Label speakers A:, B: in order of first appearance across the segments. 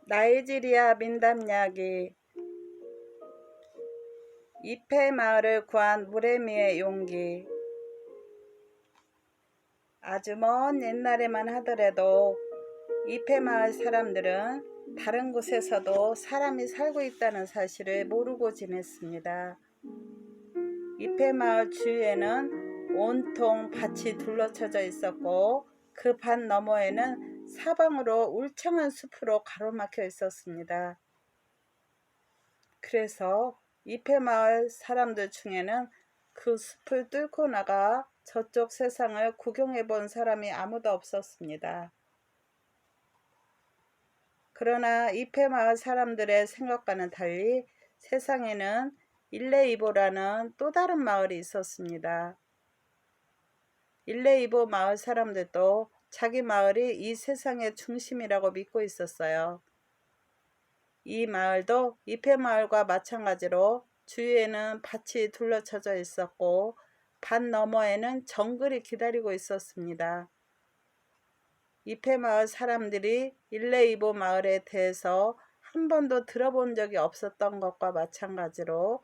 A: 나이지리아 민담 이야기. 이페 마을을 구한 무레미의 용기. 아주 먼 옛날에만 하더라도 이페 마을 사람들은 다른 곳에서도 사람이 살고 있다는 사실을 모르고 지냈습니다. 이페 마을 주위에는 온통 밭이 둘러쳐져 있었고 그 밭 너머에는 사방으로 울창한 숲으로 가로막혀 있었습니다. 그래서 이페 마을 사람들 중에는 그 숲을 뚫고 나가 저쪽 세상을 구경해 본 사람이 아무도 없었습니다. 그러나 이페 마을 사람들의 생각과는 달리 세상에는 일레이보라는 또 다른 마을이 있었습니다. 일레이보 마을 사람들도 자기 마을이 이 세상의 중심이라고 믿고 있었어요. 이 마을도 이페 마을과 마찬가지로 주위에는 밭이 둘러쳐져 있었고 밭 너머에는 정글이 기다리고 있었습니다. 이페 마을 사람들이 일레이보 마을에 대해서 한 번도 들어본 적이 없었던 것과 마찬가지로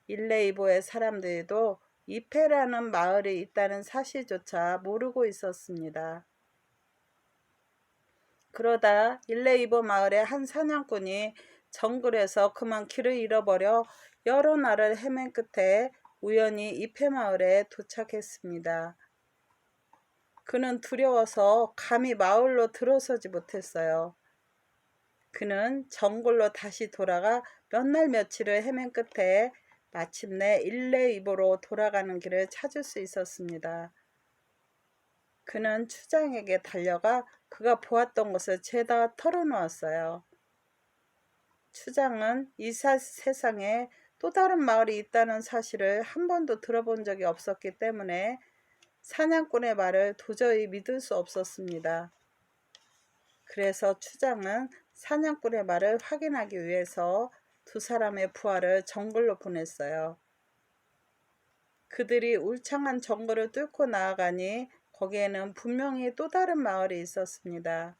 A: 일레이보의 사람들도 이페라는 마을이 있다는 사실조차 모르고 있었습니다. 그러다 일레이보 마을의 한 사냥꾼이 정글에서 그만 길을 잃어버려 여러 날을 헤맨 끝에 우연히 이페 마을에 도착했습니다. 그는 두려워서 감히 마을로 들어서지 못했어요. 그는 정글로 다시 돌아가 몇 날 며칠을 헤맨 끝에 마침내 일레이보로 돌아가는 길을 찾을 수 있었습니다. 그는 추장에게 달려가 그가 보았던 것을 죄다 털어놓았어요. 추장은 이 세상에 또 다른 마을이 있다는 사실을 한 번도 들어본 적이 없었기 때문에 사냥꾼의 말을 도저히 믿을 수 없었습니다. 그래서 추장은 사냥꾼의 말을 확인하기 위해서 두 사람의 부하를 정글로 보냈어요. 그들이 울창한 정글을 뚫고 나아가니 거기에는 분명히 또 다른 마을이 있었습니다.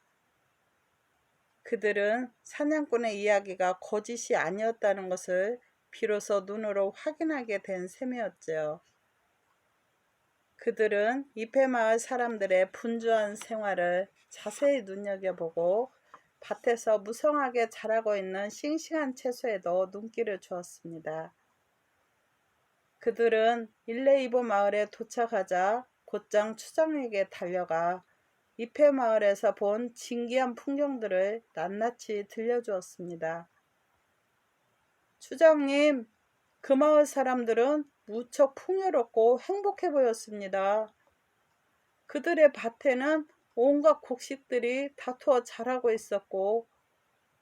A: 그들은 사냥꾼의 이야기가 거짓이 아니었다는 것을 비로소 눈으로 확인하게 된 셈이었지요. 그들은 이페 마을 사람들의 분주한 생활을 자세히 눈여겨보고 밭에서 무성하게 자라고 있는 싱싱한 채소에도 눈길을 주었습니다. 그들은 일레이보 마을에 도착하자 곧장 추장에게 달려가 이페 마을에서 본 진기한 풍경들을 낱낱이 들려주었습니다. 추장님, 그 마을 사람들은 무척 풍요롭고 행복해 보였습니다. 그들의 밭에는 온갖 곡식들이 다투어 자라고 있었고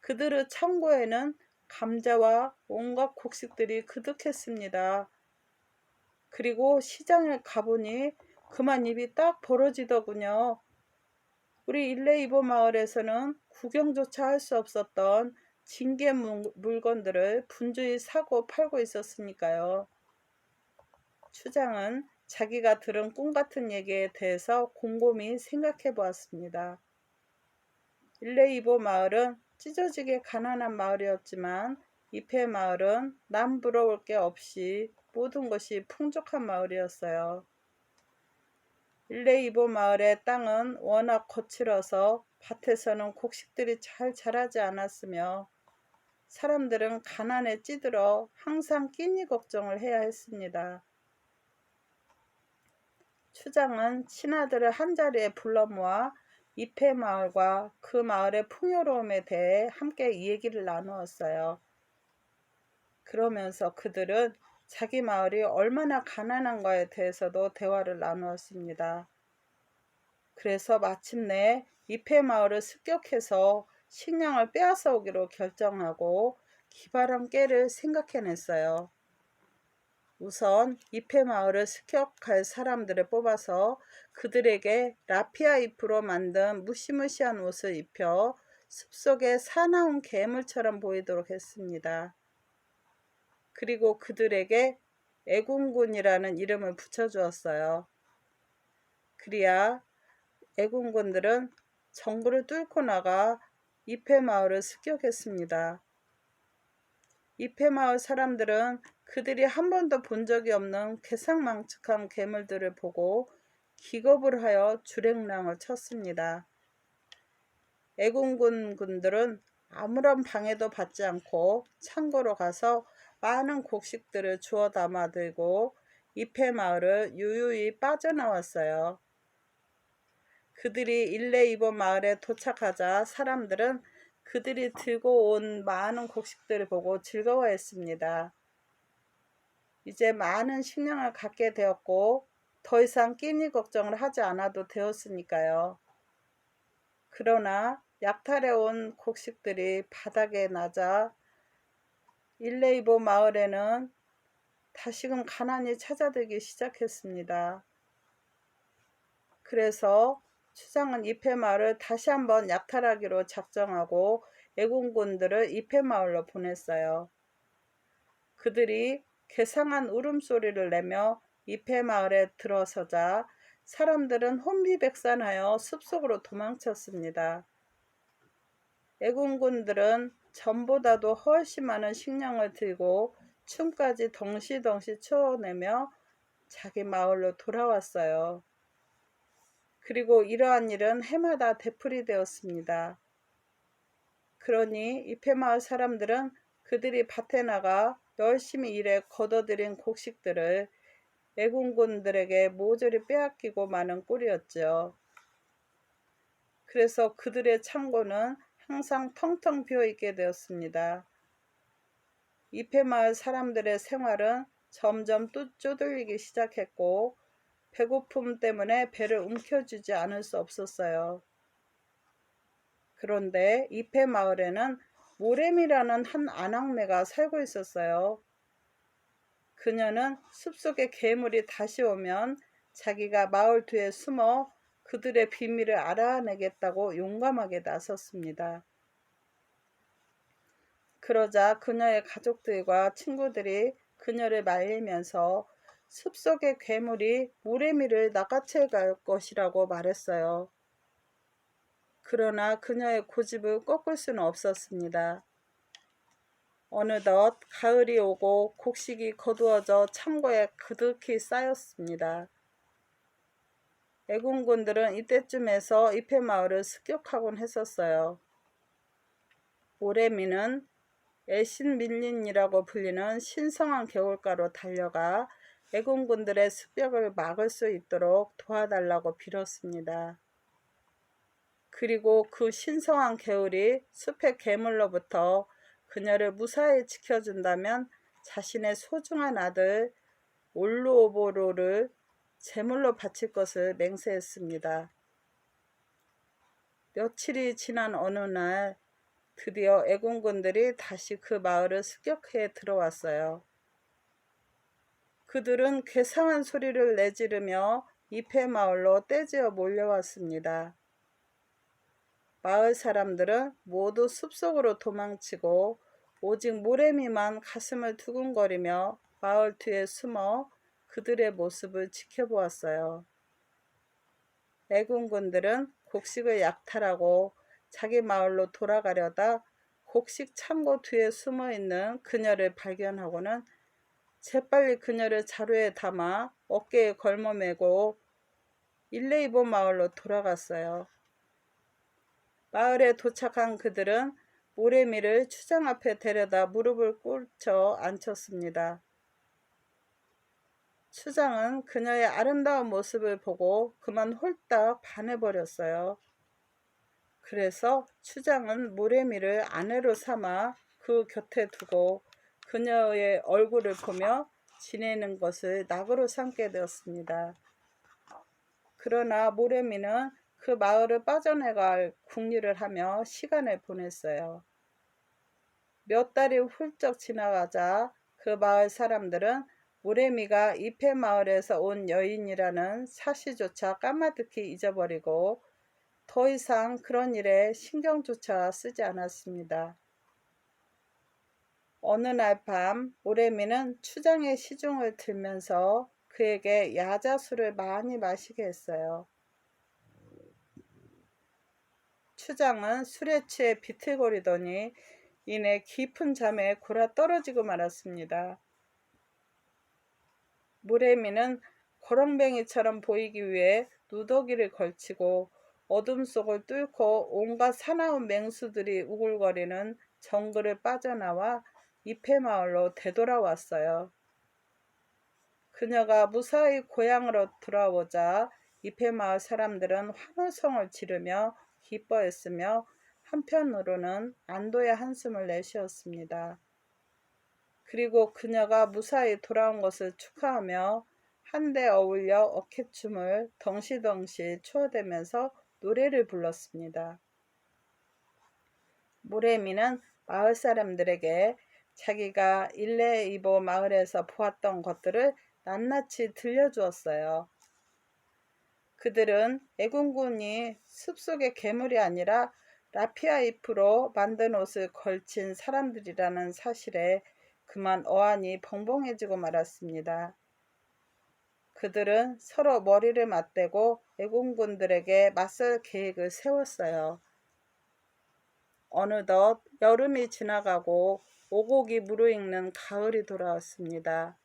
A: 그들의 창고에는 감자와 온갖 곡식들이 그득했습니다. 그리고 시장에 가보니 그만 입이 딱 벌어지더군요. 우리 일레이보 마을에서는 구경조차 할 수 없었던 진귀한 물건들을 분주히 사고 팔고 있었으니까요. 추장은 자기가 들은 꿈같은 얘기에 대해서 곰곰이 생각해 보았습니다. 일레이보 마을은 찢어지게 가난한 마을이었지만 이페 마을은 남 부러울 게 없이 모든 것이 풍족한 마을이었어요. 일레이보 마을의 땅은 워낙 거칠어서 밭에서는 곡식들이 잘 자라지 않았으며 사람들은 가난에 찌들어 항상 끼니 걱정을 해야 했습니다. 추장은 친아들을 한자리에 불러 모아 이페 마을과 그 마을의 풍요로움에 대해 함께 얘기를 나누었어요. 그러면서 그들은 자기 마을이 얼마나 가난한가에 대해서도 대화를 나누었습니다. 그래서 마침내 이페 마을을 습격해서 식량을 빼앗아 오기로 결정하고 기발한 꾀를 생각해냈어요. 우선 이페 마을을 습격할 사람들을 뽑아서 그들에게 라피아 잎으로 만든 무시무시한 옷을 입혀 숲속에 사나운 괴물처럼 보이도록 했습니다. 그리고 그들에게 애군군이라는 이름을 붙여주었어요. 그리야 애군군들은 정글을 뚫고 나가 이폐마을을 습격했습니다. 이폐마을 사람들은 그들이 한 번도 본 적이 없는 괴상망측한 괴물들을 보고 기겁을 하여 주랭랑을 쳤습니다. 애국군 군들은 아무런 방해도 받지 않고 창고로 가서 많은 곡식들을 주워 담아 들고 이폐마을을 유유히 빠져나왔어요. 그들이 일레이보 마을에 도착하자 사람들은 그들이 들고 온 많은 곡식들을 보고 즐거워했습니다. 이제 많은 식량을 갖게 되었고 더 이상 끼니 걱정을 하지 않아도 되었으니까요. 그러나 약탈해 온 곡식들이 바닥에 나자 일레이보 마을에는 다시금 가난이 찾아들기 시작했습니다. 그래서 추장은 이폐마을을 다시 한번 약탈하기로 작정하고 애군군들을 이폐마을로 보냈어요. 그들이 괴상한 울음소리를 내며 이폐마을에 들어서자 사람들은 혼비백산하여 숲속으로 도망쳤습니다. 애군군들은 전보다도 훨씬 많은 식량을 들고 춤까지 덩실덩실 추어내며 자기 마을로 돌아왔어요. 그리고 이러한 일은 해마다 되풀이되었습니다. 그러니 이폐마을 사람들은 그들이 밭에 나가 열심히 일해 거둬들인 곡식들을 애군군들에게 모조리 빼앗기고 마는 꼴이었죠. 그래서 그들의 창고는 항상 텅텅 비어있게 되었습니다. 이폐마을 사람들의 생활은 점점 쪼들리기 시작했고 배고픔 때문에 배를 움켜쥐지 않을 수 없었어요. 그런데 이폐마을에는 모래미라는 한 아낙네가 살고 있었어요. 그녀는 숲속에 괴물이 다시 오면 자기가 마을 뒤에 숨어 그들의 비밀을 알아내겠다고 용감하게 나섰습니다. 그러자 그녀의 가족들과 친구들이 그녀를 말리면서 숲속의 괴물이 모래미를 낚아채 갈 것이라고 말했어요. 그러나 그녀의 고집을 꺾을 수는 없었습니다. 어느덧 가을이 오고 곡식이 거두어져 창고에 그득히 쌓였습니다. 애군군들은 이때쯤에서 이폐마을을 습격하곤 했었어요. 모래미는 애신밀린이라고 불리는 신성한 개울가로 달려가 애군군들의 습격을 막을 수 있도록 도와달라고 빌었습니다. 그리고 그 신성한 개울이 숲의 괴물로부터 그녀를 무사히 지켜준다면 자신의 소중한 아들 올루오보로를 제물로 바칠 것을 맹세했습니다. 며칠이 지난 어느 날 드디어 애군군들이 다시 그 마을을 습격해 들어왔어요. 그들은 괴상한 소리를 내지르며 이폐마을로 떼지어 몰려왔습니다. 마을 사람들은 모두 숲속으로 도망치고 오직 모래미만 가슴을 두근거리며 마을 뒤에 숨어 그들의 모습을 지켜보았어요. 애군군들은 곡식을 약탈하고 자기 마을로 돌아가려다 곡식 창고 뒤에 숨어있는 그녀를 발견하고는 재빨리 그녀를 자루에 담아 어깨에 걸머매고 일레이보 마을로 돌아갔어요. 마을에 도착한 그들은 모래미를 추장 앞에 데려다 무릎을 꿇쳐 앉혔습니다. 추장은 그녀의 아름다운 모습을 보고 그만 홀딱 반해버렸어요. 그래서 추장은 모래미를 아내로 삼아 그 곁에 두고 그녀의 얼굴을 보며 지내는 것을 낙으로 삼게 되었습니다. 그러나 모래미는 그 마을을 빠져나갈 궁리를 하며 시간을 보냈어요. 몇 달이 훌쩍 지나가자 그 마을 사람들은 모래미가 이폐마을에서 온 여인이라는 사실조차 까마득히 잊어버리고 더 이상 그런 일에 신경조차 쓰지 않았습니다. 어느 날 밤 모래미는 추장의 시중을 들면서 그에게 야자술을 많이 마시게 했어요. 추장은 술에 취해 비틀거리더니 이내 깊은 잠에 골아 떨어지고 말았습니다. 무래미는 거렁뱅이처럼 보이기 위해 누더기를 걸치고 어둠 속을 뚫고 온갖 사나운 맹수들이 우글거리는 정글을 빠져나와 이폐마을로 되돌아왔어요. 그녀가 무사히 고향으로 돌아오자 이폐마을 사람들은 환호성을 지르며 기뻐했으며 한편으로는 안도의 한숨을 내쉬었습니다. 그리고 그녀가 무사히 돌아온 것을 축하하며 한데 어울려 어깨춤을 덩실덩실 추어대면서 노래를 불렀습니다. 무래미는 마을 사람들에게 자기가 일레이보 마을에서 보았던 것들을 낱낱이 들려주었어요. 그들은 애군군이 숲속의 괴물이 아니라 라피아 잎으로 만든 옷을 걸친 사람들이라는 사실에 그만 어안이 벙벙해지고 말았습니다. 그들은 서로 머리를 맞대고 애군군들에게 맞설 계획을 세웠어요. 어느덧 여름이 지나가고 오곡이 무르익는 가을이 돌아왔습니다.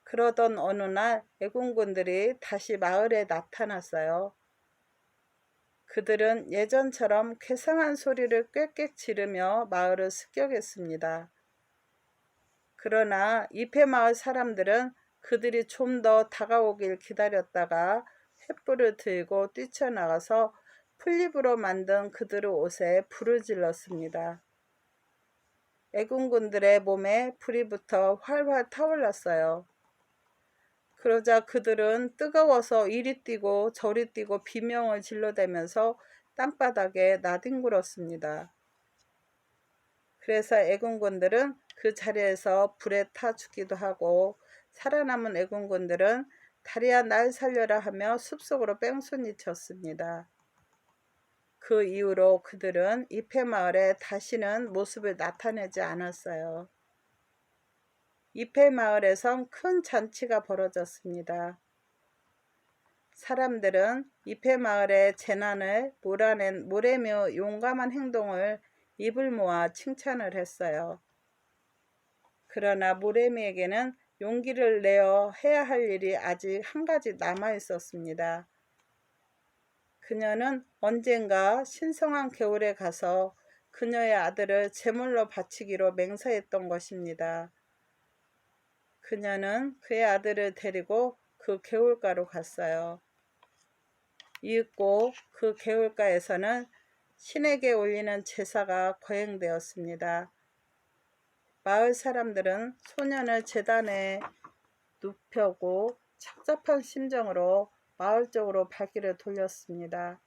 A: 그러던 어느 날 애군군들이 다시 마을에 나타났어요. 그들은 예전처럼 괴상한 소리를 꽥꽥 지르며 마을을 습격했습니다. 그러나 이폐마을 사람들은 그들이 좀 더 다가오길 기다렸다가 횃불을 들고 뛰쳐나가서 풀잎으로 만든 그들의 옷에 불을 질렀습니다. 애군군들의 몸에 불이 붙어 활활 타올랐어요. 그러자 그들은 뜨거워서 이리 뛰고 저리 뛰고 비명을 질러대면서 땅바닥에 나뒹굴었습니다. 그래서 애군군들은 그 자리에서 불에 타 죽기도 하고 살아남은 애군군들은 다리야 날 살려라 하며 숲속으로 뺑소니 쳤습니다. 그 이후로 그들은 이폐마을에 다시는 모습을 나타내지 않았어요. 이폐마을에선 큰 잔치가 벌어졌습니다. 사람들은 이폐마을의 재난을 몰아낸 무래미의 용감한 행동을 입을 모아 칭찬을 했어요. 그러나 무래미에게는 용기를 내어 해야 할 일이 아직 한 가지 남아 있었습니다. 그녀는 언젠가 신성한 겨울에 가서 그녀의 아들을 제물로 바치기로 맹세했던 것입니다. 그녀는 그의 아들을 데리고 그 개울가로 갔어요. 이윽고 그 개울가에서는 신에게 올리는 제사가 거행되었습니다. 마을 사람들은 소년을 제단에 눕혀고 착잡한 심정으로 마을 쪽으로 발길을 돌렸습니다.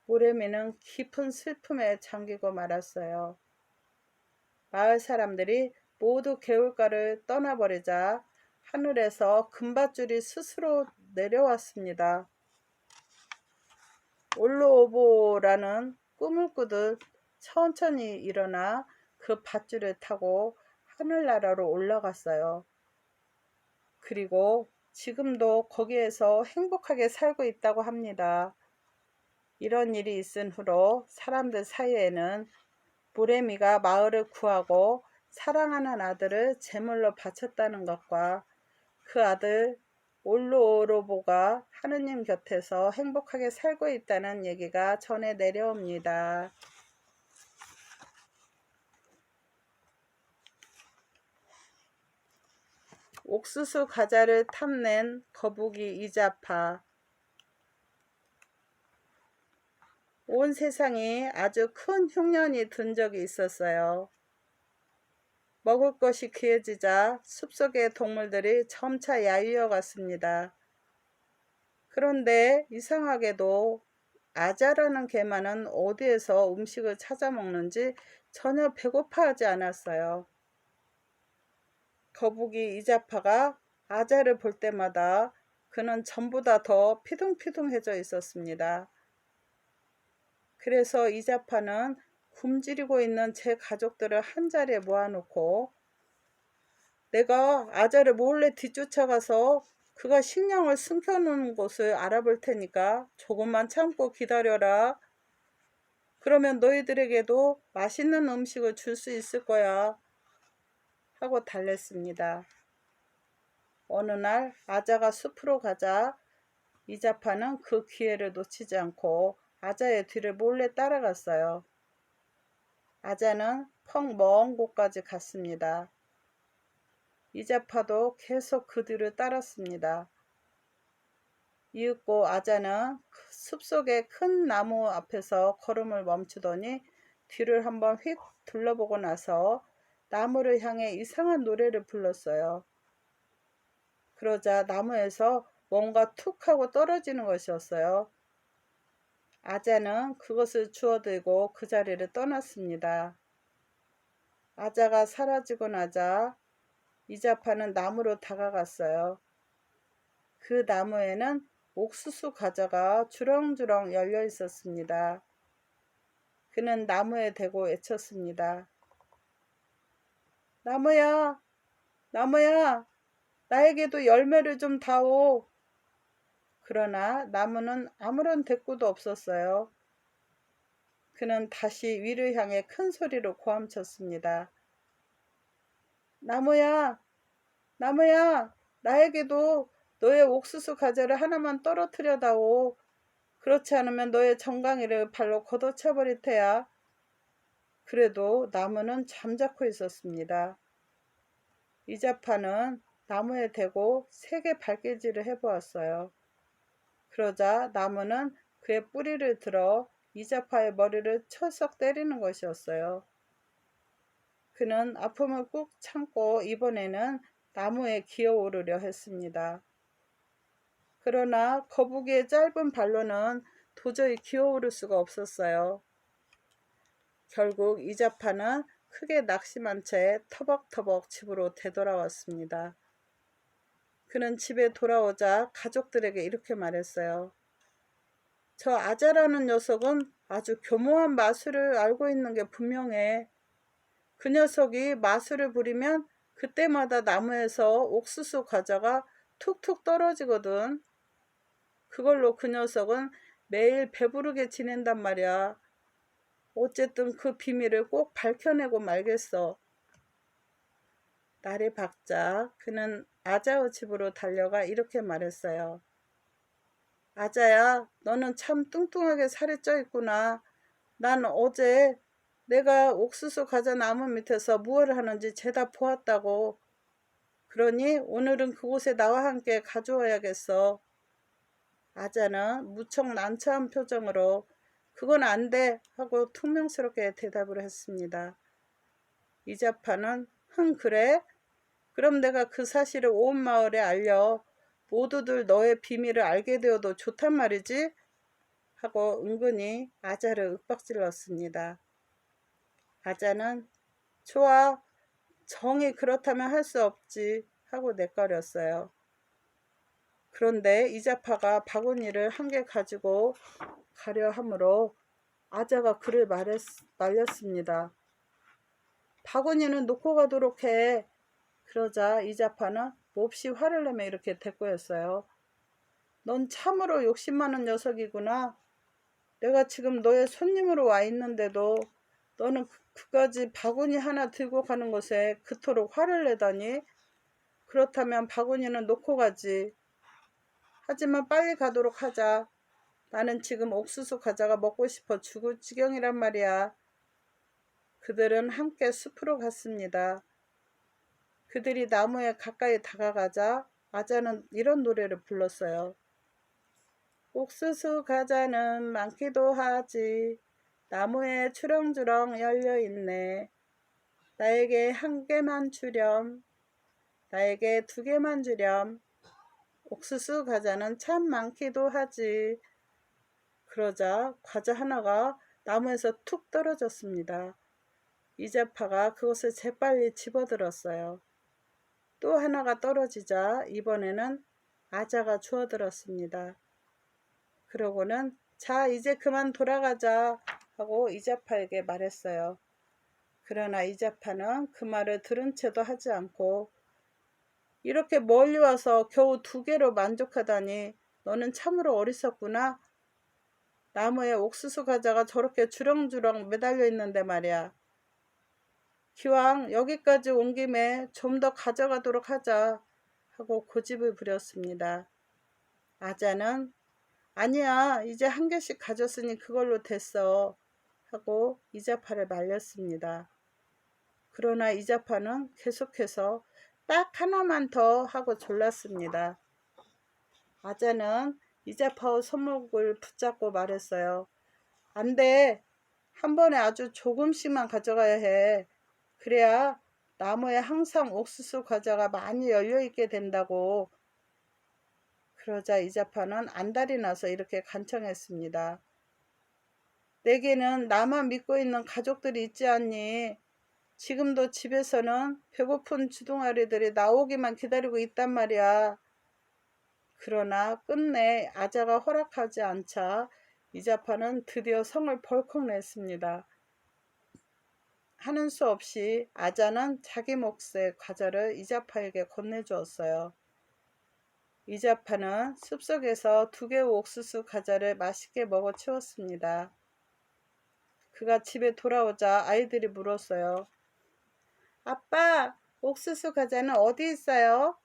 A: 무래미는 깊은 슬픔에 잠기고 말았어요. 마을 사람들이 모두 개울가를 떠나버리자 하늘에서 금밧줄이 스스로 내려왔습니다. 올로오보라는 꿈을 꾸듯 천천히 일어나 그 밧줄을 타고 하늘나라로 올라갔어요. 그리고 지금도 거기에서 행복하게 살고 있다고 합니다. 이런 일이 있은 후로 사람들 사이에는 무래미가 마을을 구하고 사랑하는 아들을 제물로 바쳤다는 것과 그 아들 올로오로보가 하느님 곁에서 행복하게 살고 있다는 얘기가 전해 내려옵니다. 옥수수 과자를 탐낸 거북이 이자파. 온 세상이 아주 큰 흉년이 든 적이 있었어요. 먹을 것이 귀해지자 숲속의 동물들이 점차 야위어 갔습니다. 그런데 이상하게도 아자라는 개만은 어디에서 음식을 찾아 먹는지 전혀 배고파하지 않았어요. 거북이 이자파가 아자를 볼 때마다 그는 전보다 더 피둥피둥해져 있었습니다. 그래서 이자파는 굶주리고 있는 제 가족들을 한자리에 모아놓고 내가 아자를 몰래 뒤쫓아가서 그가 식량을 숨겨놓은 곳을 알아볼 테니까 조금만 참고 기다려라. 그러면 너희들에게도 맛있는 음식을 줄 수 있을 거야. 하고 달랬습니다. 어느 날 아자가 숲으로 가자 이자파는 그 기회를 놓치지 않고 아자의 뒤를 몰래 따라갔어요. 아자는 펑 먼 곳까지 갔습니다. 이자파도 계속 그 뒤를 따랐습니다. 이윽고 아자는 숲속의 큰 나무 앞에서 걸음을 멈추더니 뒤를 한번 휙 둘러보고 나서 나무를 향해 이상한 노래를 불렀어요. 그러자 나무에서 뭔가 툭 하고 떨어지는 것이었어요. 아자는 그것을 주워들고 그 자리를 떠났습니다. 아자가 사라지고 나자 이자파는 나무로 다가갔어요. 그 나무에는 옥수수 과자가 주렁주렁 열려 있었습니다. 그는 나무에 대고 외쳤습니다. 나무야, 나무야, 나에게도 열매를 좀 다오. 그러나 나무는 아무런 대꾸도 없었어요. 그는 다시 위를 향해 큰 소리로 고함쳤습니다. 나무야, 나무야, 나에게도 너의 옥수수 과자를 하나만 떨어뜨려다오. 그렇지 않으면 너의 정강이를 발로 걷어차버릴 테야. 그래도 나무는 잠자코 있었습니다. 이자파는 나무에 대고 3개 발길질을 해보았어요. 그러자 나무는 그의 뿌리를 들어 이자파의 머리를 철썩 때리는 것이었어요. 그는 아픔을 꾹 참고 이번에는 나무에 기어오르려 했습니다. 그러나 거북이의 짧은 발로는 도저히 기어오를 수가 없었어요. 결국 이자파는 크게 낙심한 채 터벅터벅 집으로 되돌아왔습니다. 그는 집에 돌아오자 가족들에게 이렇게 말했어요. 저 아자라는 녀석은 아주 교모한 마술을 알고 있는 게 분명해. 그 녀석이 마술을 부리면 그때마다 나무에서 옥수수 과자가 툭툭 떨어지거든. 그걸로 그 녀석은 매일 배부르게 지낸단 말이야. 어쨌든 그 비밀을 꼭 밝혀내고 말겠어. 날이 밝자 그는 아자의 집으로 달려가 이렇게 말했어요. 아자야, 너는 참 뚱뚱하게 살이 쪄 있구나. 난 어제 내가 옥수수 과자 나무 밑에서 무엇을 하는지 죄다 보았다고. 그러니 오늘은 그곳에 나와 함께 가져와야겠어. 아자는 무척 난처한 표정으로 그건 안 돼 하고 퉁명스럽게 대답을 했습니다. 이자파는 그래? 그럼 내가 그 사실을 온 마을에 알려 모두들 너의 비밀을 알게 되어도 좋단 말이지? 하고 은근히 아자를 윽박질렀습니다. 아자는 좋아, 정이 그렇다면 할 수 없지 하고 내꺼렸어요. 그런데 이자파가 바구니를 한 개 가지고 가려 하므로 아자가 그를 말렸습니다. 바구니는 놓고 가도록 해. 그러자 이자파는 몹시 화를 내며 이렇게 대꾸했어요. 넌 참으로 욕심 많은 녀석이구나. 내가 지금 너의 손님으로 와 있는데도 너는 그까지 바구니 하나 들고 가는 것에 그토록 화를 내다니. 그렇다면 바구니는 놓고 가지. 하지만 빨리 가도록 하자. 나는 지금 옥수수 과자가 먹고 싶어 죽을 지경이란 말이야. 그들은 함께 숲으로 갔습니다. 그들이 나무에 가까이 다가가자 아자는 이런 노래를 불렀어요. 옥수수 과자는 많기도 하지. 나무에 주렁주렁 열려있네. 나에게 1개만 주렴. 나에게 2개만 주렴. 옥수수 과자는 참 많기도 하지. 그러자 과자 하나가 나무에서 툭 떨어졌습니다. 이자파가 그것을 재빨리 집어들었어요. 또 하나가 떨어지자 이번에는 아자가 주워들었습니다. 그러고는 자, 이제 그만 돌아가자 하고 이자파에게 말했어요. 그러나 이자파는 그 말을 들은 채도 하지 않고 이렇게 멀리 와서 겨우 2개로 만족하다니 너는 참으로 어리석구나. 나무에 옥수수 과자가 저렇게 주렁주렁 매달려 있는데 말이야. 기왕 여기까지 온 김에 좀 더 가져가도록 하자 하고 고집을 부렸습니다. 아자는 아니야, 이제 1개씩 가졌으니 그걸로 됐어 하고 이자파를 말렸습니다. 그러나 이자파는 계속해서 딱 하나만 더 하고 졸랐습니다. 아자는 이자파의 손목을 붙잡고 말했어요. 안 돼. 한 번에 아주 조금씩만 가져가야 해. 그래야 나무에 항상 옥수수 과자가 많이 열려있게 된다고. 그러자 이자파는 안달이 나서 이렇게 간청했습니다. 내게는 나만 믿고 있는 가족들이 있지 않니? 지금도 집에서는 배고픈 주둥아리들이 나오기만 기다리고 있단 말이야. 그러나 끝내 아자가 허락하지 않자 이자파는 드디어 성을 벌컥 냈습니다. 하는 수 없이 아자는 자기 몫의 과자를 이자파에게 건네주었어요. 이자파는 숲속에서 2개의 옥수수 과자를 맛있게 먹어 치웠습니다. 그가 집에 돌아오자 아이들이 물었어요. 아빠, 옥수수 과자는 어디 있어요?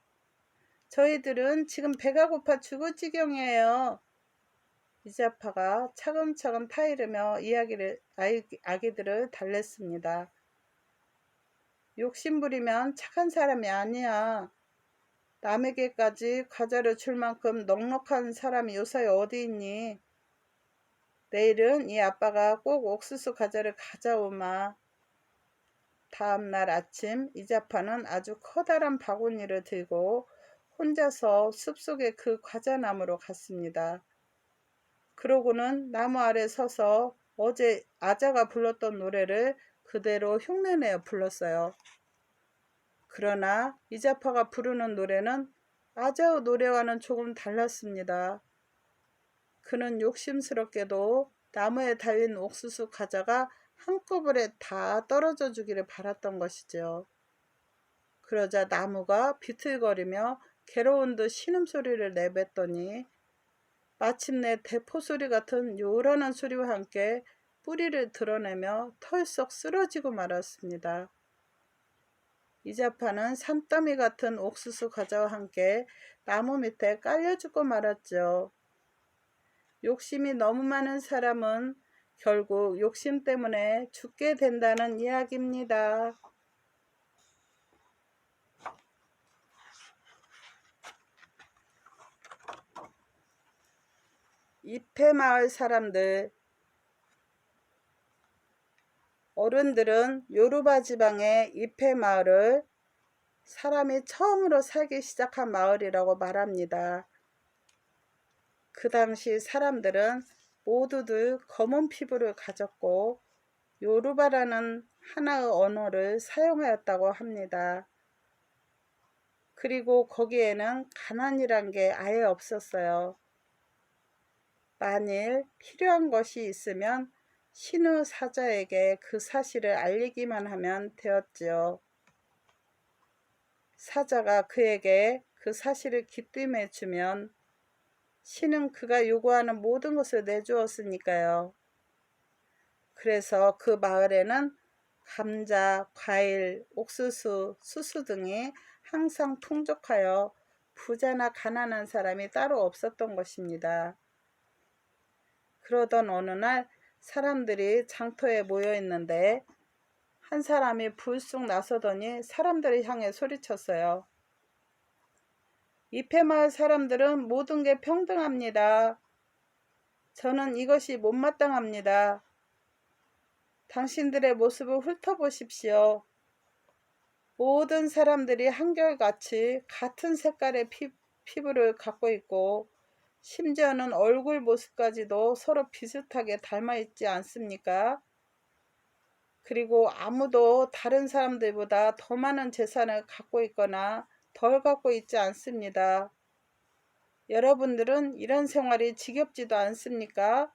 A: 저희들은 지금 배가 고파 죽을 지경이에요. 이자파가 차근차근 타이르며 아기들을 달랬습니다. 욕심부리면 착한 사람이 아니야. 남에게까지 과자를 줄 만큼 넉넉한 사람이 요사이 어디 있니? 내일은 이 아빠가 꼭 옥수수 과자를 가져오마. 다음날 아침 이자파는 아주 커다란 바구니를 들고 혼자서 숲속의 그 과자나무로 갔습니다. 그러고는 나무 아래 서서 어제 아자가 불렀던 노래를 그대로 흉내내어 불렀어요. 그러나 이자파가 부르는 노래는 아자의 노래와는 조금 달랐습니다. 그는 욕심스럽게도 나무에 달린 옥수수 과자가 한꺼번에 다 떨어져 주기를 바랐던 것이죠. 그러자 나무가 비틀거리며 괴로운 듯 신음소리를 내뱉더니 마침내 대포소리 같은 요란한 소리와 함께 뿌리를 드러내며 털썩 쓰러지고 말았습니다. 이자파는 산더미 같은 옥수수 과자와 함께 나무 밑에 깔려 죽고 말았죠. 욕심이 너무 많은 사람은 결국 욕심 때문에 죽게 된다는 이야기입니다. 입회마을 사람들. 어른들은 요르바 지방의 입회마을을 사람이 처음으로 살기 시작한 마을이라고 말합니다. 그 당시 사람들은 모두들 검은 피부를 가졌고 요르바라는 하나의 언어를 사용하였다고 합니다. 그리고 거기에는 가난이란 게 아예 없었어요. 만일 필요한 것이 있으면 신의 사자에게 그 사실을 알리기만 하면 되었지요. 사자가 그에게 그 사실을 기쁨에 주면 신은 그가 요구하는 모든 것을 내주었으니까요. 그래서 그 마을에는 감자, 과일, 옥수수, 수수 등이 항상 풍족하여 부자나 가난한 사람이 따로 없었던 것입니다. 그러던 어느 날 사람들이 장터에 모여 있는데 한 사람이 불쑥 나서더니 사람들을 향해 소리쳤어요. 입회마을 사람들은 모든 게 평등합니다. 저는 이것이 못마땅합니다. 당신들의 모습을 훑어보십시오. 모든 사람들이 한결같이 같은 색깔의 피부를 갖고 있고 심지어는 얼굴 모습까지도 서로 비슷하게 닮아 있지 않습니까? 그리고 아무도 다른 사람들보다 더 많은 재산을 갖고 있거나 덜 갖고 있지 않습니다. 여러분들은 이런 생활이 지겹지도 않습니까?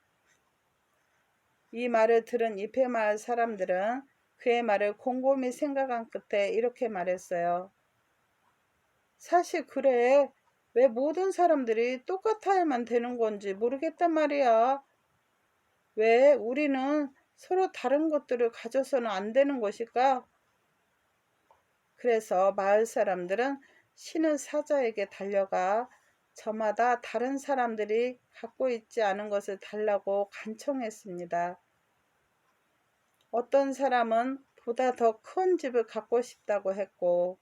A: 이 말을 들은 입회마을 사람들은 그의 말을 곰곰이 생각한 끝에 이렇게 말했어요. 사실 그래. 왜 모든 사람들이 똑같아야만 되는 건지 모르겠단 말이야. 왜 우리는 서로 다른 것들을 가져서는 안 되는 것일까? 그래서 마을 사람들은 신의 사자에게 달려가 저마다 다른 사람들이 갖고 있지 않은 것을 달라고 간청했습니다. 어떤 사람은 보다 더 큰 집을 갖고 싶다고 했고,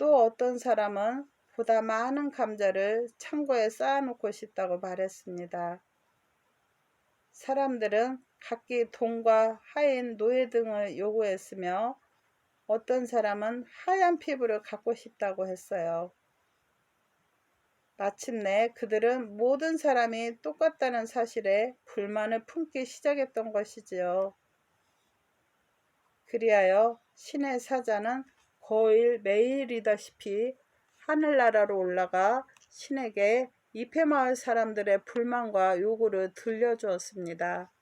A: 또 어떤 사람은 보다 많은 감자를 창고에 쌓아놓고 싶다고 말했습니다. 사람들은 각기 돈과 하인, 노예 등을 요구했으며 어떤 사람은 하얀 피부를 갖고 싶다고 했어요. 마침내 그들은 모든 사람이 똑같다는 사실에 불만을 품기 시작했던 것이지요. 그리하여 신의 사자는 거의 매일이다시피 하늘나라로 올라가 신에게 이페마을 사람들의 불만과 요구를 들려주었습니다.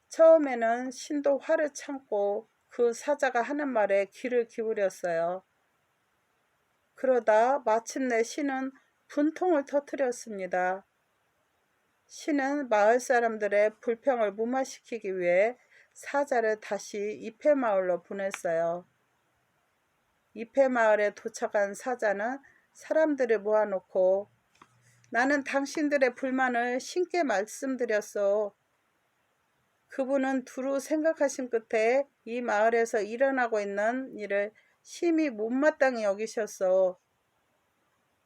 A: 처음에는 신도 화를 참고 그 사자가 하는 말에 귀를 기울였어요. 그러다 마침내 신은 분통을 터뜨렸습니다. 신은 마을 사람들의 불평을 무마시키기 위해 사자를 다시 이페마을로 보냈어요. 이페마을에 도착한 사자는 사람들을 모아놓고 나는 당신들의 불만을 신께 말씀드렸소. 그분은 두루 생각하신 끝에 이 마을에서 일어나고 있는 일을 심히 못마땅히 여기셨소.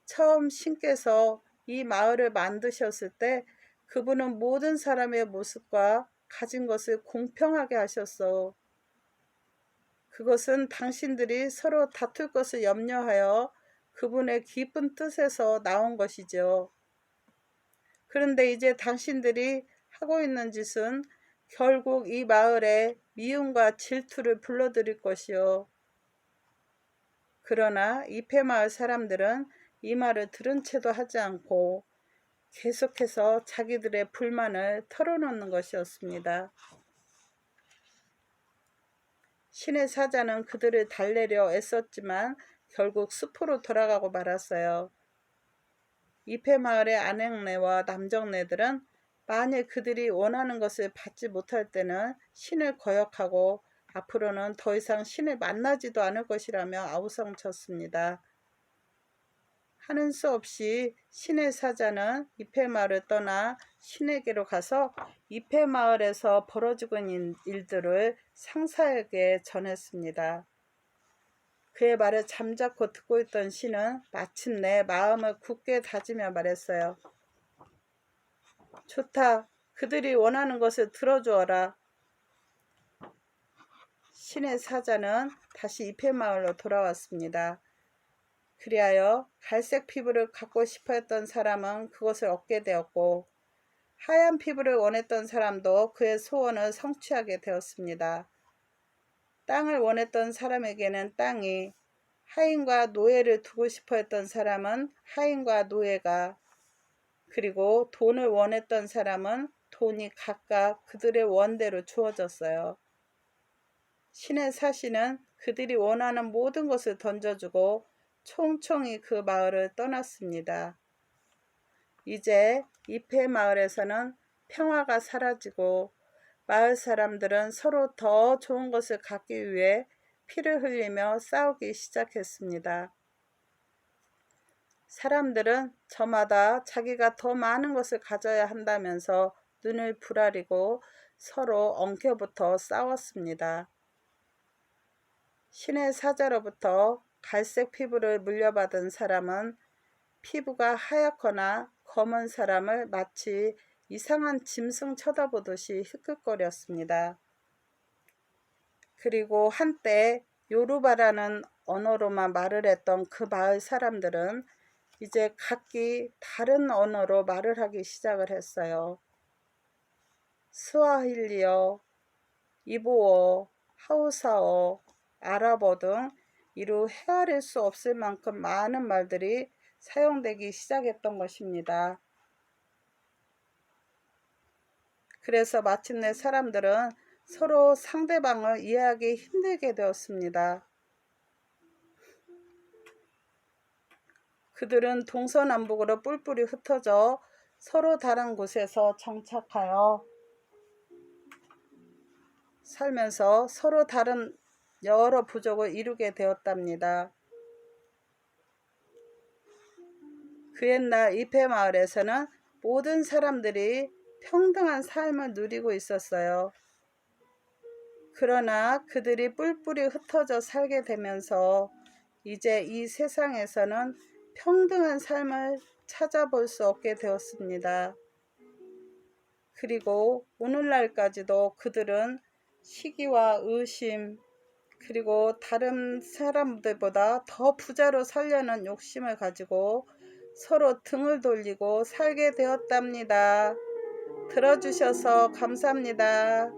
A: 처음 신께서 이 마을을 만드셨을 때 그분은 모든 사람의 모습과 가진 것을 공평하게 하셨소. 그것은 당신들이 서로 다툴 것을 염려하여 그분의 깊은 뜻에서 나온 것이죠. 그런데 이제 당신들이 하고 있는 짓은 결국 이 마을에 미움과 질투를 불러들일 것이요. 그러나 이페마을 사람들은 이 말을 들은 채도 하지 않고 계속해서 자기들의 불만을 털어놓는 것이었습니다. 신의 사자는 그들을 달래려 애썼지만 결국 숲으로 돌아가고 말았어요. 이페마을의 아낙네와 남정네들은 만일 그들이 원하는 것을 받지 못할 때는 신을 거역하고 앞으로는 더 이상 신을 만나지도 않을 것이라며 아우성쳤습니다. 하는 수 없이 신의 사자는 이페마을을 떠나 신에게로 가서 이페마을에서 벌어지고 있는 일들을 상사에게 전했습니다. 그의 말을 잠자코 듣고 있던 신은 마침내 마음을 굳게 다지며 말했어요. 좋다. 그들이 원하는 것을 들어주어라. 신의 사자는 다시 이페마을로 돌아왔습니다. 그리하여 갈색 피부를 갖고 싶어 했던 사람은 그것을 얻게 되었고 하얀 피부를 원했던 사람도 그의 소원을 성취하게 되었습니다. 땅을 원했던 사람에게는 땅이, 하인과 노예를 두고 싶어 했던 사람은 하인과 노예가, 그리고 돈을 원했던 사람은 돈이 각각 그들의 원대로 주어졌어요. 신의 사신은 그들이 원하는 모든 것을 던져주고 총총히 그 마을을 떠났습니다. 이제 이페 마을에서는 평화가 사라지고 마을 사람들은 서로 더 좋은 것을 갖기 위해 피를 흘리며 싸우기 시작했습니다. 사람들은 저마다 자기가 더 많은 것을 가져야 한다면서 눈을 부라리고 서로 엉켜붙어 싸웠습니다. 신의 사자로부터 갈색 피부를 물려받은 사람은 피부가 하얗거나 검은 사람을 마치 이상한 짐승 쳐다보듯이 희끗거렸습니다. 그리고 한때 요르바라는 언어로만 말을 했던 그 마을 사람들은 이제 각기 다른 언어로 말을 하기 시작을 했어요. 스와힐리어, 이보어, 하우사어, 아랍어 등 이루 헤아릴 수 없을 만큼 많은 말들이 사용되기 시작했던 것입니다. 그래서 마침내 사람들은 서로 상대방을 이해하기 힘들게 되었습니다. 그들은 동서남북으로 뿔뿔이 흩어져 서로 다른 곳에서 정착하여 살면서 서로 다른 여러 부족을 이루게 되었답니다. 그 옛날 이페 마을에서는 모든 사람들이 평등한 삶을 누리고 있었어요. 그러나 그들이 뿔뿔이 흩어져 살게 되면서 이제 이 세상에서는 평등한 삶을 찾아볼 수 없게 되었습니다. 그리고 오늘날까지도 그들은 시기와 의심, 그리고 다른 사람들보다 더 부자로 살려는 욕심을 가지고 서로 등을 돌리고 살게 되었답니다. 들어주셔서 감사합니다.